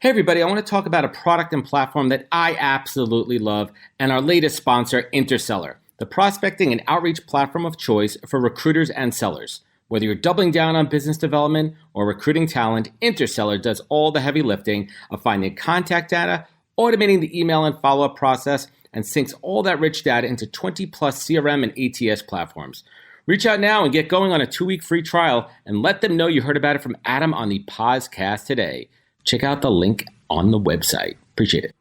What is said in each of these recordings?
Hey everybody, I want to talk about a product and platform that I absolutely love and our latest sponsor, Interseller, the prospecting and outreach platform of choice for recruiters and sellers. Whether you're doubling down on business development or recruiting talent, Interseller does all the heavy lifting of finding contact data, automating the email and follow-up process, and syncs all that rich data into 20 plus CRM and ATS platforms. Reach out now and get going on a 2-week free trial and let them know you heard about it from Adam on the podcast today. Check out the link on the website. Appreciate it.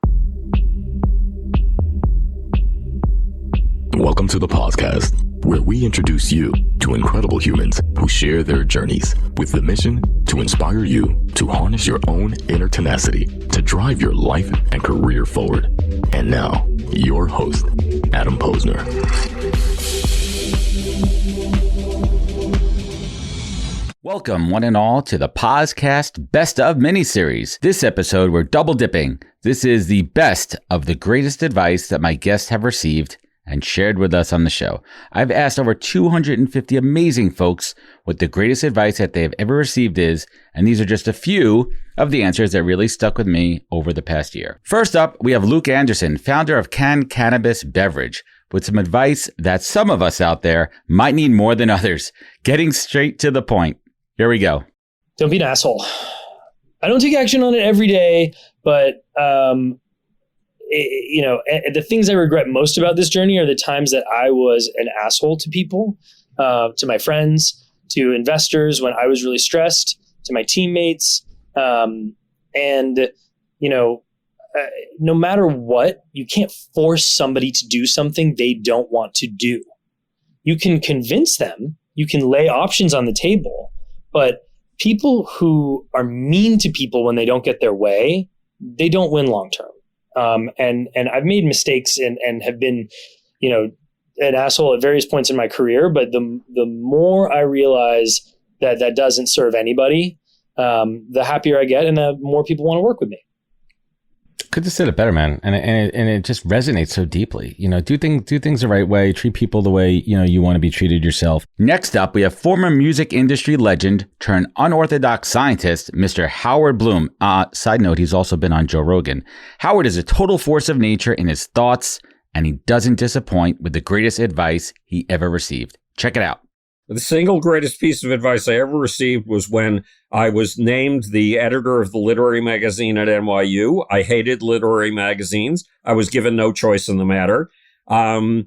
Welcome to the podcast, where we introduce you to incredible humans who share their journeys with the mission to inspire you to harness your own inner tenacity to drive your life and career forward. And now, your host, Adam Posner. Welcome, one and all, to the podcast Best of miniseries. This episode, we're double dipping. This is the best of the greatest advice that my guests have received and shared with us on the show. I've asked over 250 amazing folks what the greatest advice that they have ever received is, and these are just a few of the answers that really stuck with me over the past year. First up, we have Luke Anderson, founder of Can Cannabis Beverage, with some advice that some of us out there might need more than others. Getting straight to the point. Here we go. Don't be an asshole. I don't take action on it every day, but the things I regret most about this journey are the times that I was an asshole to people, to my friends, to investors when I was really stressed, to my teammates. No matter what, you can't force somebody to do something they don't want to do. You can convince them, you can lay options on the table. But people who are mean to people when they don't get their way, they don't win long term. And I've made mistakes and have been, an asshole at various points in my career. But the more I realize that doesn't serve anybody, the happier I get and the more people want to work with me. Couldn't have said it better, man. And it just resonates so deeply. Do things the right way, treat people the way, you want to be treated yourself. Next up, we have former music industry legend turned unorthodox scientist, Mr. Howard Bloom. Side note, he's also been on Joe Rogan. Howard is a total force of nature in his thoughts, and he doesn't disappoint with the greatest advice he ever received. Check it out. The single greatest piece of advice I ever received was when I was named the editor of the literary magazine at NYU. I hated literary magazines. I was given no choice in the matter. A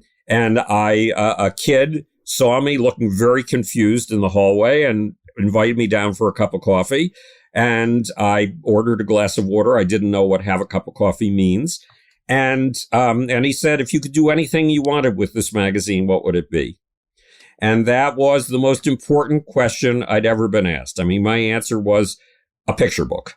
kid saw me looking very confused in the hallway and invited me down for a cup of coffee. And I ordered a glass of water. I didn't know what have a cup of coffee means. And he said, if you could do anything you wanted with this magazine, what would it be? And that was the most important question I'd ever been asked. I mean, my answer was a picture book.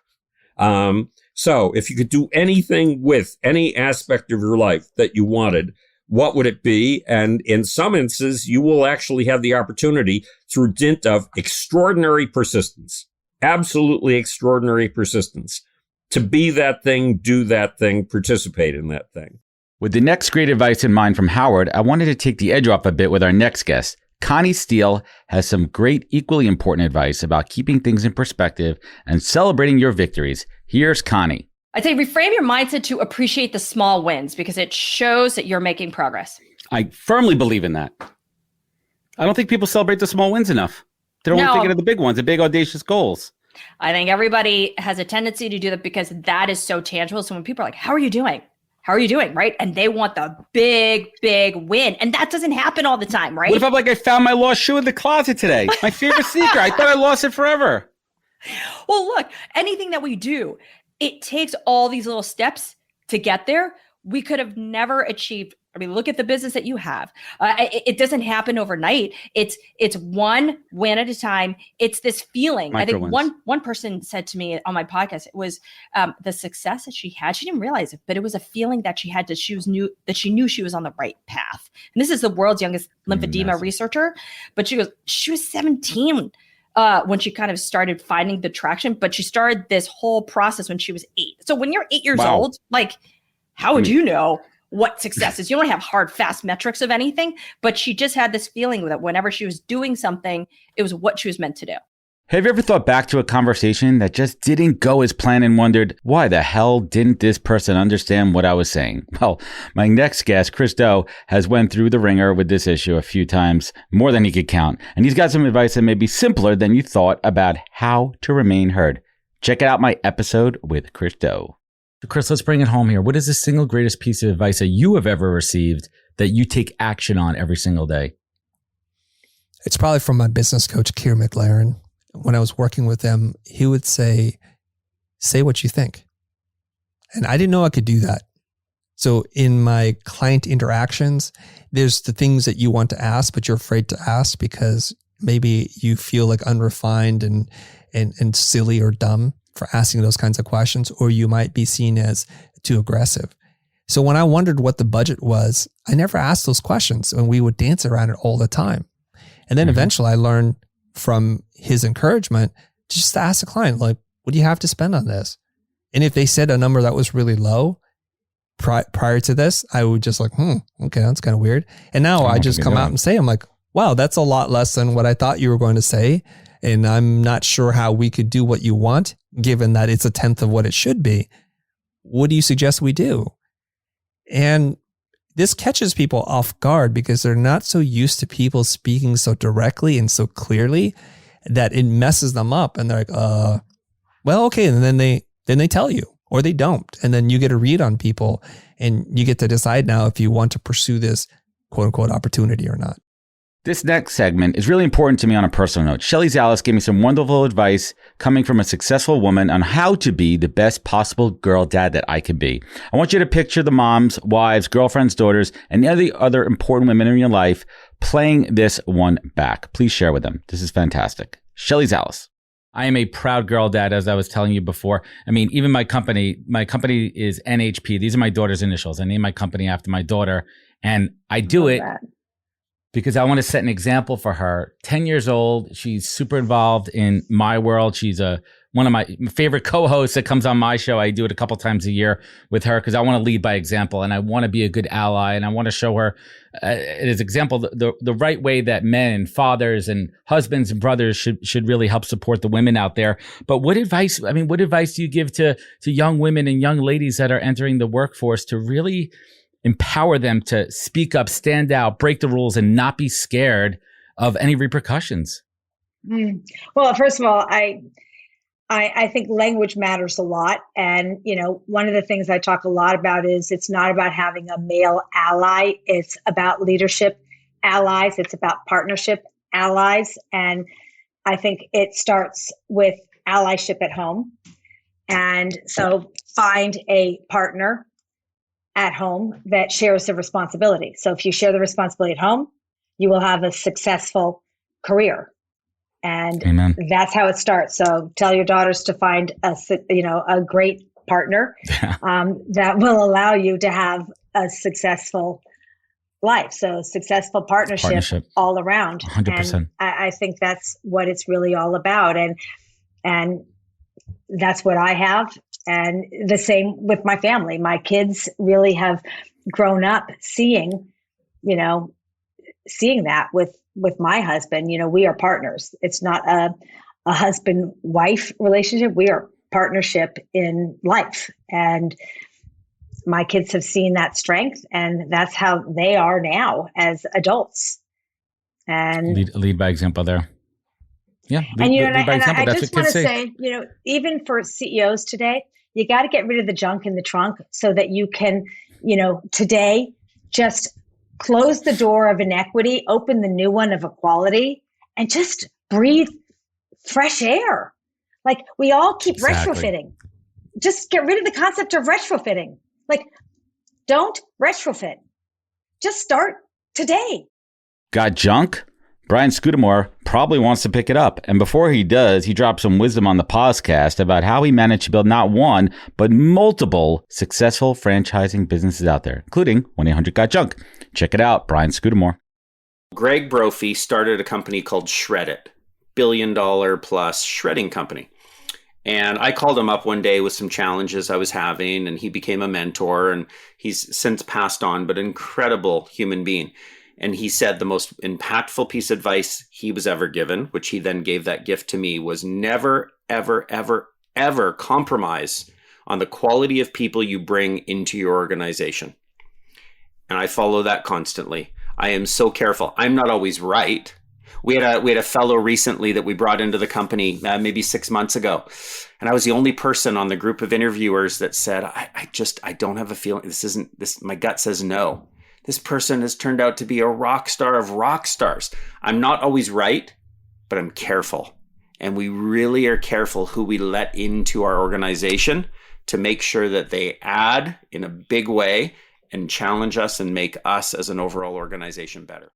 So if you could do anything with any aspect of your life that you wanted, what would it be? And in some instances, you will actually have the opportunity through dint of extraordinary persistence, absolutely extraordinary persistence, to be that thing, do that thing, participate in that thing. With the next great advice in mind from Howard, I wanted to take the edge off a bit with our next guest. Connie Steele has some great, equally important advice about keeping things in perspective and celebrating your victories. Here's Connie. I'd say reframe your mindset to appreciate the small wins because it shows that you're making progress. I firmly believe in that. I don't think people celebrate the small wins enough. They're only thinking of the big ones, the big audacious goals. I think everybody has a tendency to do that because that is so tangible. So when people are like, how are you doing? How are you doing? Right. And they want the big, big win. And that doesn't happen all the time. Right. What if I'm like, I found my lost shoe in the closet today? My favorite sneaker. I thought I lost it forever. Well, look, anything that we do, it takes all these little steps to get there. We could have never achieved. I mean, look at the business that you have. It doesn't happen overnight. It's one win at a time. It's this feeling. I think one person said to me on my podcast, it was the success that she had. She didn't realize it, but it was a feeling that she had she knew she was on the right path. And this is the world's youngest lymphedema researcher, but she was 17 when she kind of started finding the traction, but she started this whole process when she was 8. So when you're 8 years old, like, how would you know what success is? You don't have hard, fast metrics of anything, but she just had this feeling that whenever she was doing something, it was what she was meant to do. Have you ever thought back to a conversation that just didn't go as planned and wondered, why the hell didn't this person understand what I was saying? Well, my next guest, Chris Do, has went through the ringer with this issue a few times, more than he could count. And he's got some advice that may be simpler than you thought about how to remain heard. Check out my episode with Chris Do. Chris, let's bring it home here. What is the single greatest piece of advice that you have ever received that you take action on every single day? It's probably from my business coach, Keir McLaren. When I was working with him, he would say what you think. And I didn't know I could do that. So in my client interactions, there's the things that you want to ask, but you're afraid to ask because maybe you feel like unrefined and silly or dumb for asking those kinds of questions, or you might be seen as too aggressive. So when I wondered what the budget was, I never asked those questions, and we would dance around it all the time. And then eventually I learned from his encouragement just to ask the client, like, what do you have to spend on this? And if they said a number that was really low prior to this, I would just like, okay, that's kind of weird. And now I just come out and say, I'm like, wow, that's a lot less than what I thought you were going to say. And I'm not sure how we could do what you want, given that it's a tenth of what it should be. What do you suggest we do? And this catches people off guard because they're not so used to people speaking so directly and so clearly that it messes them up. And they're like, well, okay. And then they tell you, or they don't. And then you get a read on people and you get to decide now if you want to pursue this quote unquote opportunity or not. This next segment is really important to me on a personal note. Shelly Zalis gave me some wonderful advice coming from a successful woman on how to be the best possible girl dad that I can be. I want you to picture the moms, wives, girlfriends, daughters, and the other important women in your life playing this one back. Please share with them. This is fantastic. Shelly Zalis. I am a proud girl dad, as I was telling you before. I mean, even my company is NHP. These are my daughter's initials. I named my company after my daughter, and I do it because I want to set an example for her. 10 years old. She's super involved in my world. She's one of my favorite co-hosts that comes on my show. I do it a couple times a year with her because I want to lead by example and I want to be a good ally. And I want to show her as example, the right way that men and fathers and husbands and brothers should really help support the women out there. But what advice do you give to young women and young ladies that are entering the workforce to really empower them to speak up, stand out, break the rules, and not be scared of any repercussions? Well, first of all, I think language matters a lot. And, one of the things I talk a lot about is it's not about having a male ally. It's about leadership allies. It's about partnership allies. And I think it starts with allyship at home. And so find a partner at home that shares the responsibility. So if you share the responsibility at home, you will have a successful career. And Amen. That's how it starts. So tell your daughters to find a great partner that will allow you to have a successful life. So successful partnership all around. 100%. And I think that's what it's really all about. And that's what I have. And the same with my family. My kids really have grown up seeing that with my husband. We are partners. It's not a husband-wife relationship. We are partnership in life. And my kids have seen that strength, and that's how they are now as adults. And lead by example there. Yeah. I just want to say, even for CEOs today, you got to get rid of the junk in the trunk so that you can, today just close the door of inequity, open the new one of equality, and just breathe fresh air. Like we all keep retrofitting. Just get rid of the concept of retrofitting. Like, don't retrofit. Just start today. Got junk? Brian Scudamore probably wants to pick it up. And before he does, he drops some wisdom on the podcast about how he managed to build not one, but multiple successful franchising businesses out there, including 1-800-GOT-JUNK. Check it out, Brian Scudamore. Greg Brophy started a company called Shred It, billion-dollar-plus shredding company. And I called him up one day with some challenges I was having, and he became a mentor, and he's since passed on, but an incredible human being. And he said the most impactful piece of advice he was ever given, which he then gave that gift to me, was never, ever, ever, ever compromise on the quality of people you bring into your organization. And I follow that constantly. I am so careful. I'm not always right. We had a fellow recently that we brought into the company maybe 6 months ago. And I was the only person on the group of interviewers that said, I don't have a feeling this. My gut says no. This person has turned out to be a rock star of rock stars. I'm not always right, but I'm careful. And we really are careful who we let into our organization to make sure that they add in a big way and challenge us and make us as an overall organization better.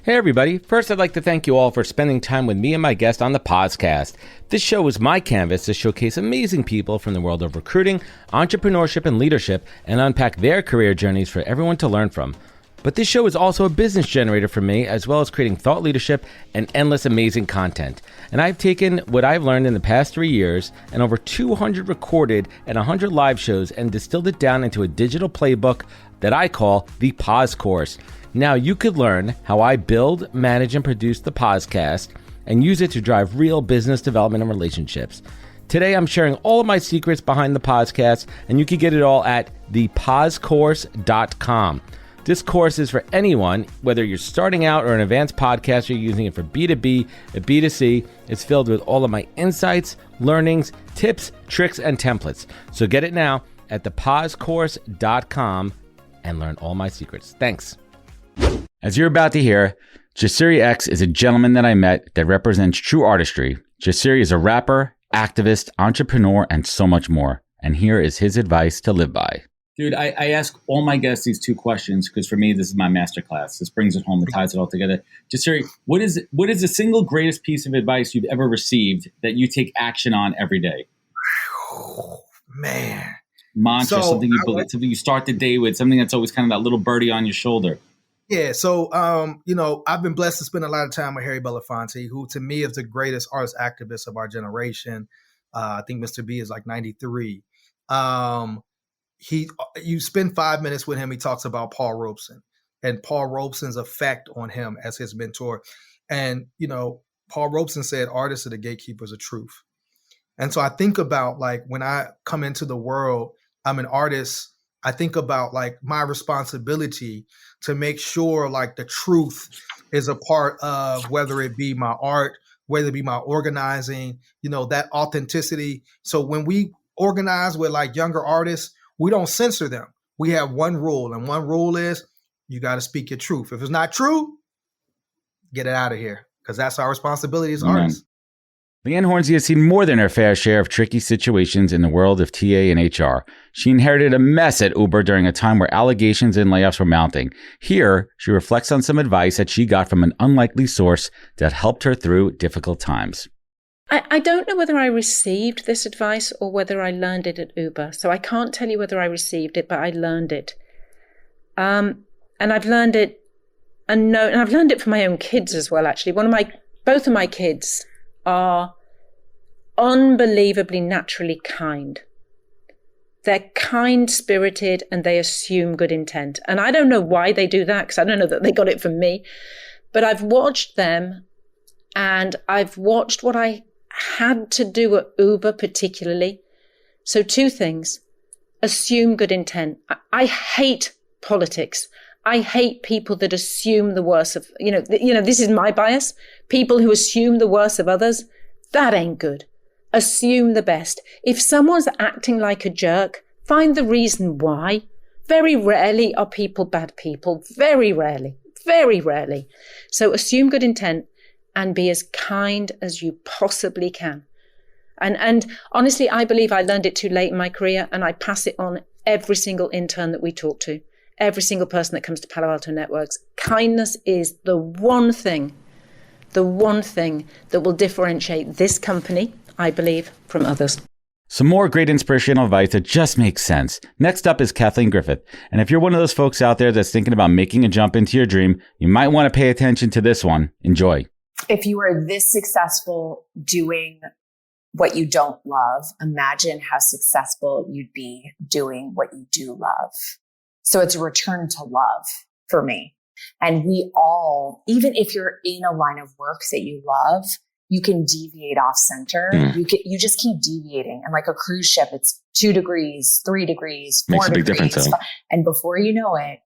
Hey everybody, first I'd like to thank you all for spending time with me and my guest on the podcast. This show is my canvas to showcase amazing people from the world of recruiting, entrepreneurship, and leadership, and unpack their career journeys for everyone to learn from. But this show is also a business generator for me, as well as creating thought leadership and endless amazing content. And I've taken what I've learned in the past 3 years and over 200 recorded and 100 live shows and distilled it down into a digital playbook that I call the Pause Course. Now you could learn how I build, manage, and produce the podcast and use it to drive real business development and relationships. Today I'm sharing all of my secrets behind the podcast, and you can get it all at thepausecourse.com. This course is for anyone, whether you're starting out or an advanced podcaster, you're using it for B2B and B2C. It's filled with all of my insights, learnings, tips, tricks, and templates. So get it now at thepausecourse.com and learn all my secrets. Thanks. As you're about to hear, Jasiri X is a gentleman that I met that represents true artistry. Jasiri is a rapper, activist, entrepreneur, and so much more. And here is his advice to live by. Dude, I ask all my guests these two questions because for me, this is my masterclass. This brings it home, it ties it all together. Jasiri, what is the single greatest piece of advice you've ever received that you take action on every day? Oh, man. Mantra, something you believe, something you start the day with, something that's always kind of that little birdie on your shoulder. Yeah, so, I've been blessed to spend a lot of time with Harry Belafonte, who to me is the greatest artist activist of our generation. I think Mr. B is like 93. You spend 5 minutes with him, he talks about Paul Robeson and Paul Robeson's effect on him as his mentor. And, Paul Robeson said, artists are the gatekeepers of truth. And so I think about like when I come into the world, I'm an artist. I think about like my responsibility to make sure like the truth is a part of whether it be my art, whether it be my organizing, that authenticity. So when we organize with like younger artists, we don't censor them. We have one rule, and one rule is you got to speak your truth. If it's not true, get it out of here, because that's our responsibility as artists. Liane Hornsey has seen more than her fair share of tricky situations in the world of TA and HR. She inherited a mess at Uber during a time where allegations and layoffs were mounting. Here, she reflects on some advice that she got from an unlikely source that helped her through difficult times. I don't know whether I received this advice or whether I learned it at Uber. So I can't tell you whether I received it, but I learned it. And I've learned it, and I've learned it from my own kids as well, actually. Both of my kids are unbelievably naturally kind. They're kind-spirited and they assume good intent. And I don't know why they do that, because I don't know that they got it from me. But I've watched them, and I've watched what I had to do at Uber particularly. So 2 things. Assume good intent. I hate politics. I hate people that assume the worst of, this is my bias. People who assume the worst of others, that ain't good. Assume the best. If someone's acting like a jerk, find the reason why. Very rarely are people bad people. Very rarely. Very rarely. So assume good intent and be as kind as you possibly can. And honestly, I believe I learned it too late in my career, and I pass it on every single intern that we talk to. Every single person that comes to Palo Alto Networks. Kindness is the one thing that will differentiate this company, I believe, from others. Some more great inspirational advice that just makes sense. Next up is Kathleen Griffith. And if you're one of those folks out there that's thinking about making a jump into your dream, you might want to pay attention to this one. Enjoy. If you are this successful doing what you don't love, imagine how successful you'd be doing what you do love. So it's a return to love for me. And we all, even if you're in a line of work that you love, you can deviate off center. You just keep deviating. And like a cruise ship, it's 2 degrees, 3 degrees, 4 Makes a big degrees. difference, though. And before you know it,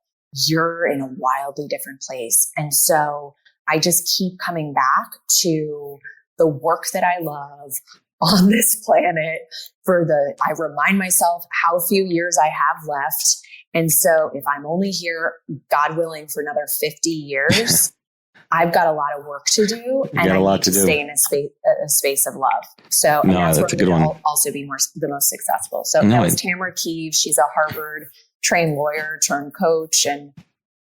you're in a wildly different place. And so I just keep coming back to the work that I love on this planet I remind myself how few years I have left. And so if I'm only here, God willing, for another 50 years, I've got a lot of work to do, and I need to stay in a space of love. So and that's where we will also be the most successful. So that was Tamara Keefe. She's a Harvard trained lawyer turned coach. And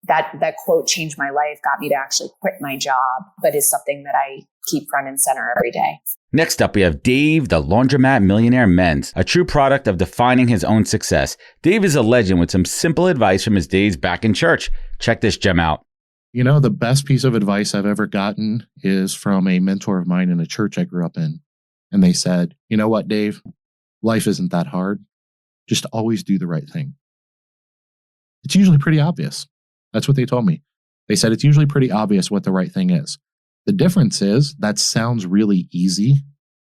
that quote changed my life, got me to actually quit my job, but is something that I keep front and center every day. Next up, we have Dave, the laundromat millionaire Menz, a true product of defining his own success. Dave is a legend with some simple advice from his days back in church. Check this gem out. You know, the best piece of advice I've ever gotten is from a mentor of mine in a church I grew up in. And they said, you know what, Dave? Life isn't that hard. Just always do the right thing. It's usually pretty obvious. That's what they told me. They said it's usually pretty obvious what the right thing is. The difference is that sounds really easy,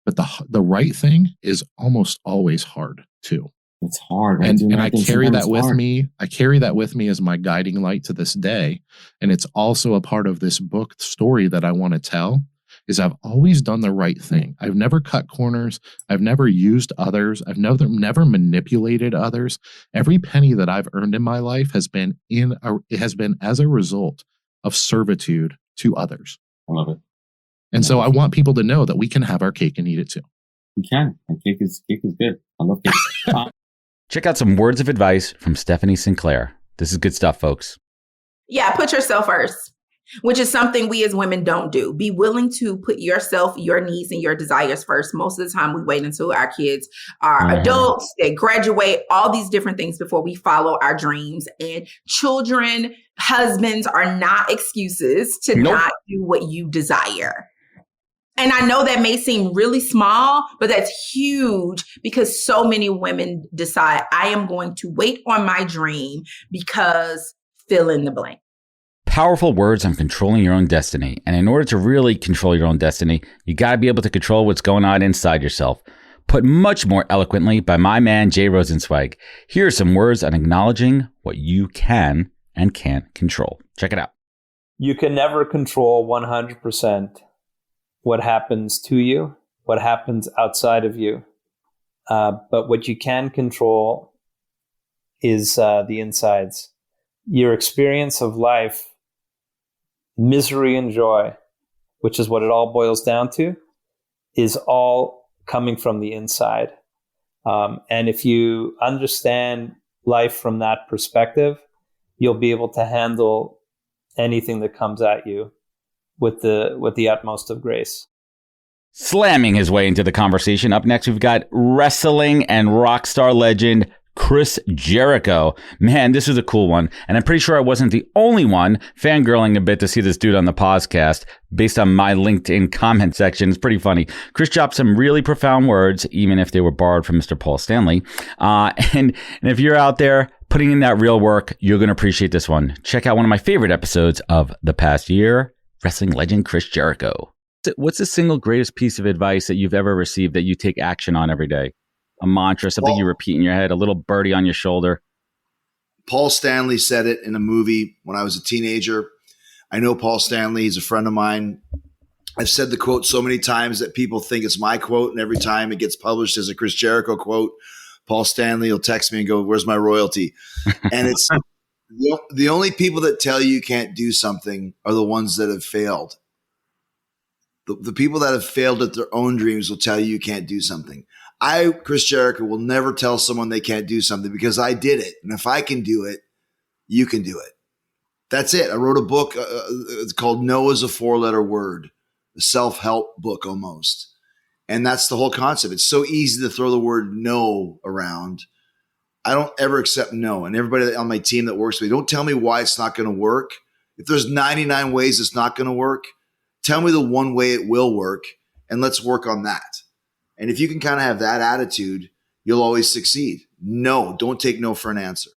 but the right thing is almost always hard too. It's hard. Right? And I carry that with me. I carry that with me as my guiding light to this day. And it's also a part of this book story that I want to tell is I've always done the right thing. I've never cut corners. I've never used others. I've never manipulated others. Every penny that I've earned in my life has been as a result of servitude to others. I love it. And so I want people to know that we can have our cake and eat it too. You can. And cake is good. I love cake. Check out some words of advice from Stephanie Synclair. This is good stuff, folks. Yeah, put yourself first, which is something we as women don't do. Be willing to put yourself, your needs, and your desires first. Most of the time, we wait until our kids are adults, they graduate, all these different things before we follow our dreams. And children, husbands are not excuses to not do what you desire. And I know that may seem really small, but that's huge because so many women decide I am going to wait on my dream because fill in the blank. Powerful words on controlling your own destiny. And in order to really control your own destiny, you got to be able to control what's going on inside yourself. Put much more eloquently by my man, Jay Rosenzweig. Here are some words on acknowledging what you can and can't control. Check it out. You can never control 100% what happens to you, what happens outside of you. But what you can control is the insides. Your experience of life, misery and joy, which is what it all boils down to, is all coming from the inside. And if you understand life from that perspective, you'll be able to handle anything that comes at you with the utmost of grace. Slamming his way into the conversation. Up next, we've got wrestling and rock star legend Chris Jericho. Man, this was a cool one. And I'm pretty sure I wasn't the only one fangirling a bit to see this dude on the podcast based on my LinkedIn comment section. It's pretty funny. Chris dropped some really profound words, even if they were borrowed from Mr. Paul Stanley. And if you're out there putting in that real work, you're going to appreciate this one. Check out one of my favorite episodes of the past year, wrestling legend Chris Jericho. What's the single greatest piece of advice that you've ever received that you take action on every day? A mantra, something you repeat in your head, a little birdie on your shoulder. Paul Stanley said it in a movie when I was a teenager. I know Paul Stanley. He's a friend of mine. I've said the quote so many times that people think it's my quote, and every time it gets published as a Chris Jericho quote, Paul Stanley will text me and go, "Where's my royalty?" And it's the only people that tell you can't do something are the ones that have failed. The people that have failed at their own dreams will tell you can't do something. I, Chris Jericho, will never tell someone they can't do something because I did it. And if I can do it, you can do it. That's it. I wrote a book it's called No is a 4-letter word, a self-help book almost. And that's the whole concept. It's so easy to throw the word no around. I don't ever accept no. And everybody on my team that works with me, don't tell me why it's not going to work. If there's 99 ways it's not going to work, tell me the one way it will work, and let's work on that. And if you can kind of have that attitude, you'll always succeed. No, don't take no for an answer.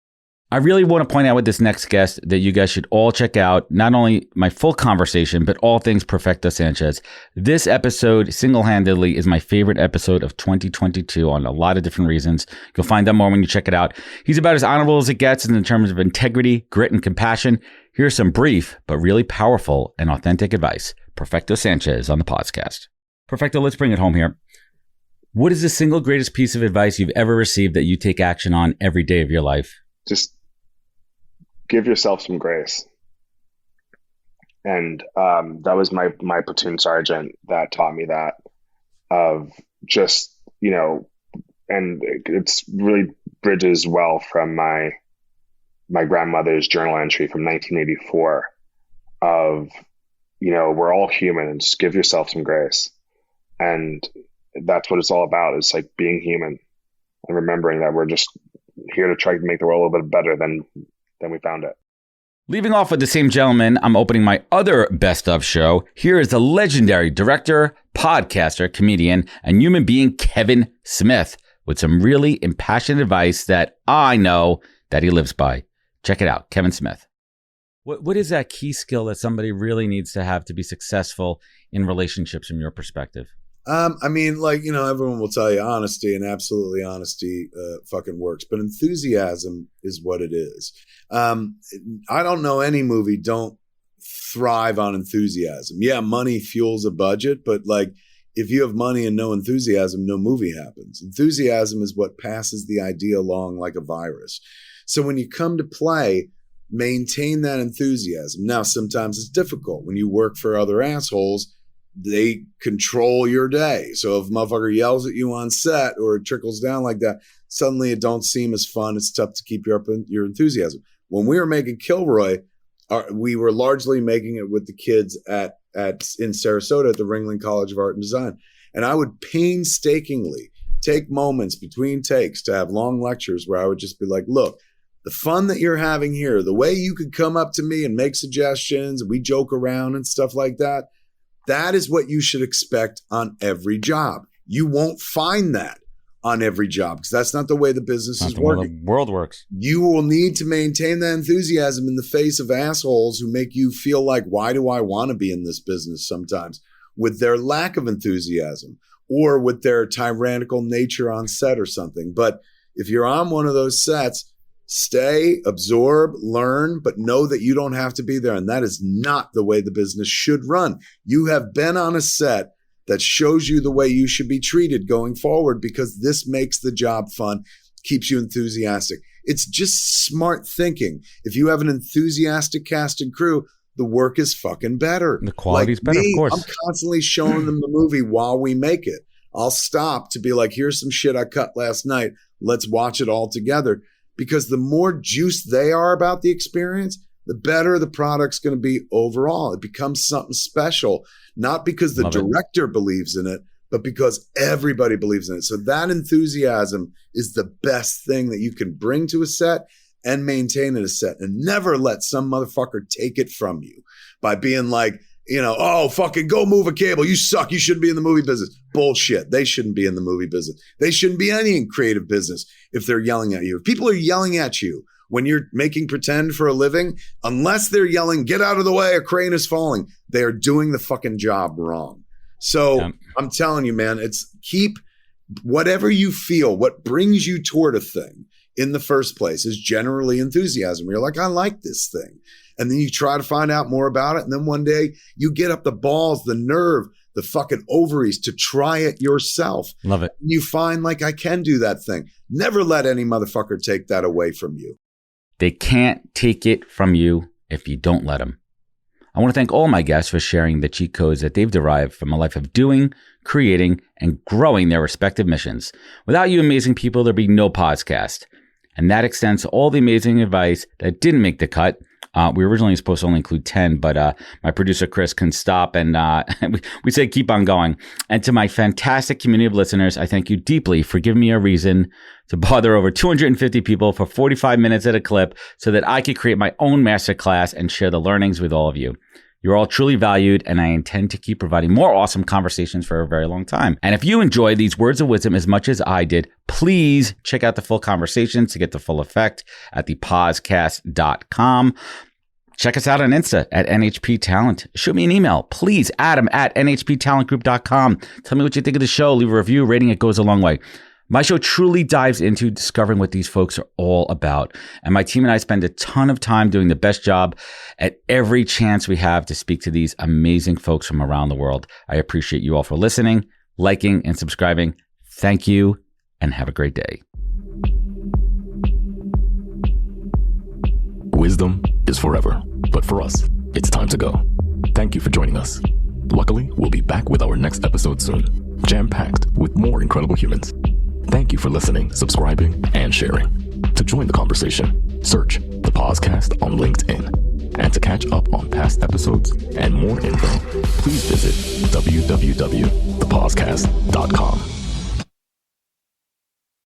I really want to point out with this next guest that you guys should all check out not only my full conversation, but all things Perfecto Sanchez. This episode single-handedly is my favorite episode of 2022 on a lot of different reasons. You'll find out more when you check it out. He's about as honorable as it gets in terms of integrity, grit, and compassion. Here's some brief, but really powerful and authentic advice. Perfecto Sanchez on the podcast. Perfecto, let's bring it home here. What is the single greatest piece of advice you've ever received that you take action on every day of your life? Just give yourself some grace. And that was my platoon sergeant that taught me that, of just, you know, and it's really bridges well from my grandmother's journal entry from 1984 of, you know, we're all human and just give yourself some grace. And that's what it's all about. It's like being human and remembering that we're just here to try to make the world a little bit better than we found it. Leaving off with the same gentleman, I'm opening my other best of show. Here is the legendary director, podcaster, comedian, and human being Kevin Smith with some really impassioned advice that I know that he lives by. Check it out, Kevin Smith. What is that key skill that somebody really needs to have to be successful in relationships from your perspective? I mean, like, you know, everyone will tell you honesty, and absolutely honesty fucking works, but enthusiasm is what it is. I don't know any movie don't thrive on enthusiasm. Yeah, money fuels a budget, but like if you have money and no enthusiasm, no movie happens. Enthusiasm is what passes the idea along like a virus. So when you come to play, maintain that enthusiasm. Now, sometimes it's difficult when you work for other assholes. They control your day. So if a motherfucker yells at you on set or it trickles down like that, suddenly it don't seem as fun. It's tough to keep your enthusiasm. When we were making Kilroy, we were largely making it with the kids in Sarasota at the Ringling College of Art and Design. And I would painstakingly take moments between takes to have long lectures where I would just be like, look, the fun that you're having here, the way you could come up to me and make suggestions and we joke around and stuff like that, that is what you should expect on every job. You won't find that on every job because that's not the way the business is working. The world works. You will need to maintain that enthusiasm in the face of assholes who make you feel like, why do I want to be in this business sometimes, with their lack of enthusiasm or with their tyrannical nature on set or something. But if you're on one of those sets, stay, absorb, learn, but know that you don't have to be there. And that is not the way the business should run. You have been on a set that shows you the way you should be treated going forward because this makes the job fun, keeps you enthusiastic. It's just smart thinking. If you have an enthusiastic cast and crew, the work is fucking better. The quality's better, of course. I'm constantly showing them the movie while we make it. I'll stop to be like, here's some shit I cut last night. Let's watch it all together. Because the more juice they are about the experience, the better the product's going to be overall. It becomes something special, not because the director believes in it, but because everybody believes in it. So that enthusiasm is the best thing that you can bring to a set and maintain at a set, and never let some motherfucker take it from you by being like, you know, oh, fucking go move a cable. You suck. You shouldn't be in the movie business. Bullshit. They shouldn't be in the movie business. They shouldn't be any in creative business if they're yelling at you. If people are yelling at you when you're making pretend for a living, unless they're yelling, get out of the way, a crane is falling, they are doing the fucking job wrong. So I'm telling you, man, it's keep whatever you feel, what brings you toward a thing in the first place is generally enthusiasm. You're like, I like this thing. And then you try to find out more about it. And then one day you get up the balls, the nerve, the fucking ovaries to try it yourself. Love it. And you find like, I can do that thing. Never let any motherfucker take that away from you. They can't take it from you if you don't let them. I want to thank all my guests for sharing the cheat codes that they've derived from a life of doing, creating, and growing their respective missions. Without you amazing people, there'd be no podcast. And that extends to all the amazing advice that didn't make the cut. We were originally supposed to only include 10, but my producer, Chris, couldn't stop, and we said keep on going. And to my fantastic community of listeners, I thank you deeply for giving me a reason to bother over 250 people for 45 minutes at a clip so that I could create my own masterclass and share the learnings with all of you. You're all truly valued, and I intend to keep providing more awesome conversations for a very long time. And if you enjoy these words of wisdom as much as I did, please check out the full conversations to get the full effect at thepodcast.com. Check us out on Insta at NHP Talent. Shoot me an email, please, adam@nhptalentgroup.com. Tell me what you think of the show. Leave a review. Rating it goes a long way. My show truly dives into discovering what these folks are all about. And my team and I spend a ton of time doing the best job at every chance we have to speak to these amazing folks from around the world. I appreciate you all for listening, liking, and subscribing. Thank you, and have a great day. Wisdom is forever, but for us, it's time to go. Thank you for joining us. Luckily, we'll be back with our next episode soon, jam-packed with more incredible humans. Thank you for listening, subscribing, and sharing. To join the conversation, search the Podcast on LinkedIn. And to catch up on past episodes and more info, please visit www.thepodcast.com.